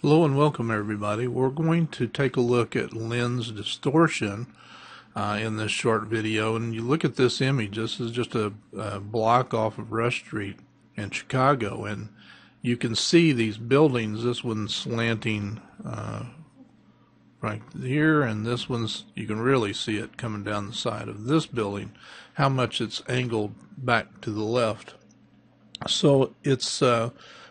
Hello and welcome everybody. We're going to take a look at lens distortion in this short video. And you look at this image, this is just a block off of Rush Street in Chicago, and you can see these buildings. This one's slanting right here, and this one's, you can really see it coming down the side of this building, how much it's angled back to the left. So it's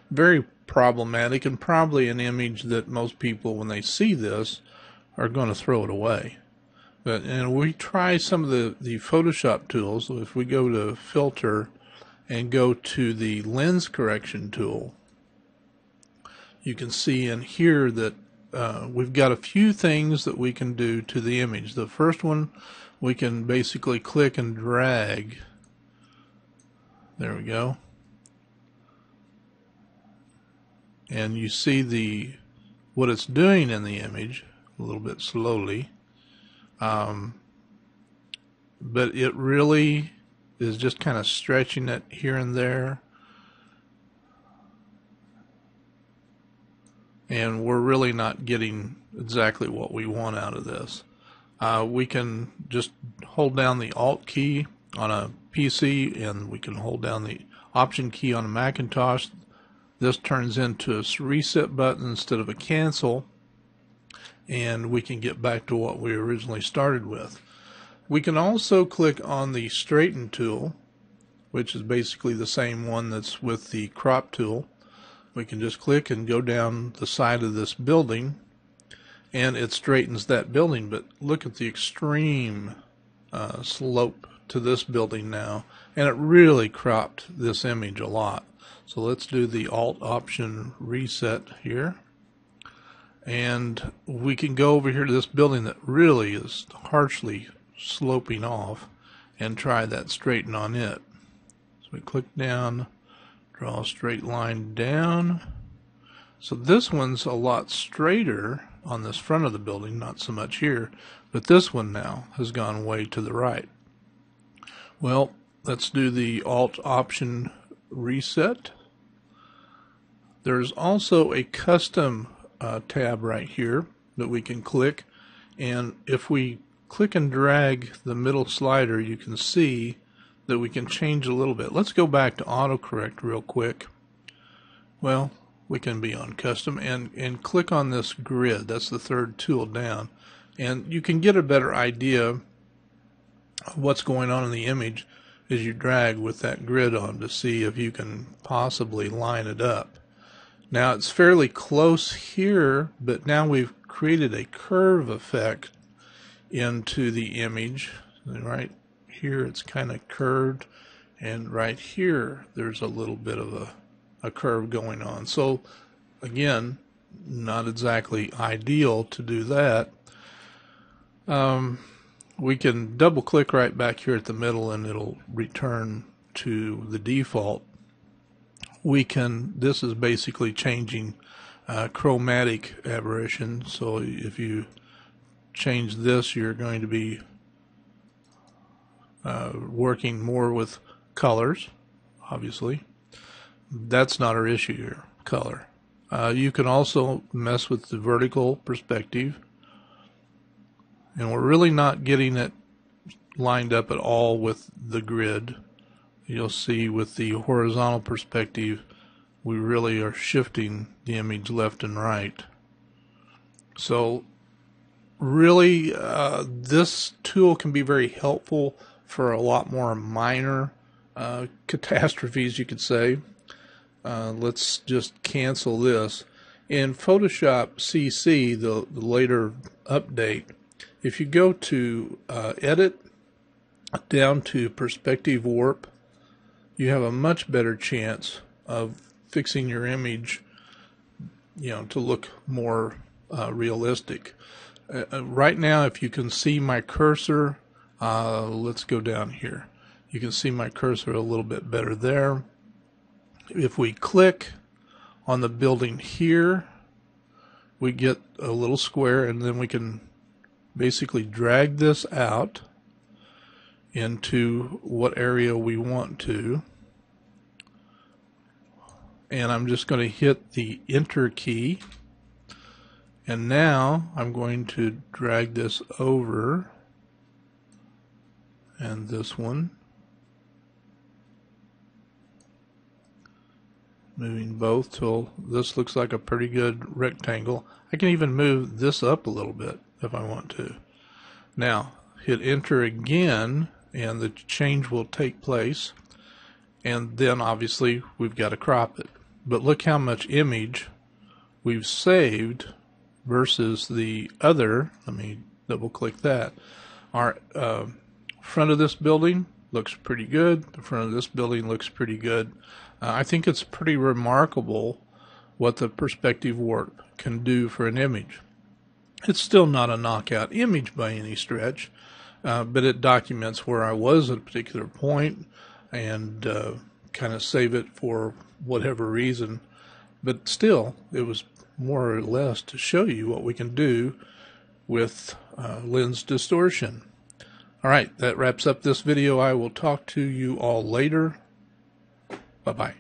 very problematic, and probably an image that most people, when they see this, are going to throw it away. And we try some of the Photoshop tools. So if we go to Filter and go to the Lens Correction tool, you can see in here that we've got a few things that we can do to the image. The first one, we can basically click and drag. There we go. And you see what it's doing in the image a little bit slowly, but it really is just kind of stretching it here and there, and we're really not getting exactly what we want out of this. We can just hold down the Alt key on a PC, and we can hold down the Option key on a Macintosh. This turns into a reset button instead of a cancel, and we can get back to what we originally started with. We can also click on the straighten tool, which is basically the same one that's with the crop tool. We can just click and go down the side of this building, and it straightens that building. But look at the extreme slope to this building now, and it really cropped this image a lot. So let's do the Alt Option reset here, and we can go over here to this building that really is harshly sloping off and try that straighten on it. So we click down, draw a straight line down. So this one's a lot straighter on this front of the building, not so much here, but this one now has gone way to the right. Well, let's do the Alt Option reset. There's also a custom tab right here that we can click, and if we click and drag the middle slider, you can see that we can change a little bit. Let's go back to autocorrect real quick. Well, we can be on custom and click on this grid. That's the third tool down, and you can get a better idea of what's going on in the image as you drag with that grid on to see if you can possibly line it up. Now it's fairly close here, but now we've created a curve effect into the image. Right here it's kind of curved, and right here there's a little bit of a curve going on. So again, not exactly ideal to do that. We can double click right back here at the middle and it'll return to the default. This is basically changing chromatic aberration. So if you change this, you're going to be working more with colors, obviously. That's not our issue here, color. You can also mess with the vertical perspective, and we're really not getting it lined up at all with the grid. You'll see with the horizontal perspective, we really are shifting the image left and right. So really, this tool can be very helpful for a lot more minor catastrophes, you could say. Let's just cancel this. In Photoshop CC, the later update, if you go to Edit, down to Perspective Warp, you have a much better chance of fixing your image, to look more realistic. Right now, if you can see my cursor, let's go down here. You can see my cursor a little bit better there. If we click on the building here, we get a little square, and then we can basically drag this out into what area we want to. and I'm just going to hit the enter key, And now I'm going to drag this over, and this one, moving both till this looks like a pretty good rectangle. I can even move this up a little bit if I want to. Now hit enter again and the change will take place, and then obviously we've got to crop it. But look how much image we've saved versus the other. Let me double click that. Our front of this building looks pretty good. The front of this building looks pretty good. I think it's pretty remarkable what the perspective warp can do for an image. It's still not a knockout image by any stretch, but it documents where I was at a particular point and kind of save it for whatever reason. But still, it was more or less to show you what we can do with lens distortion. All right, that wraps up this video. I will talk to you all later. Bye-bye.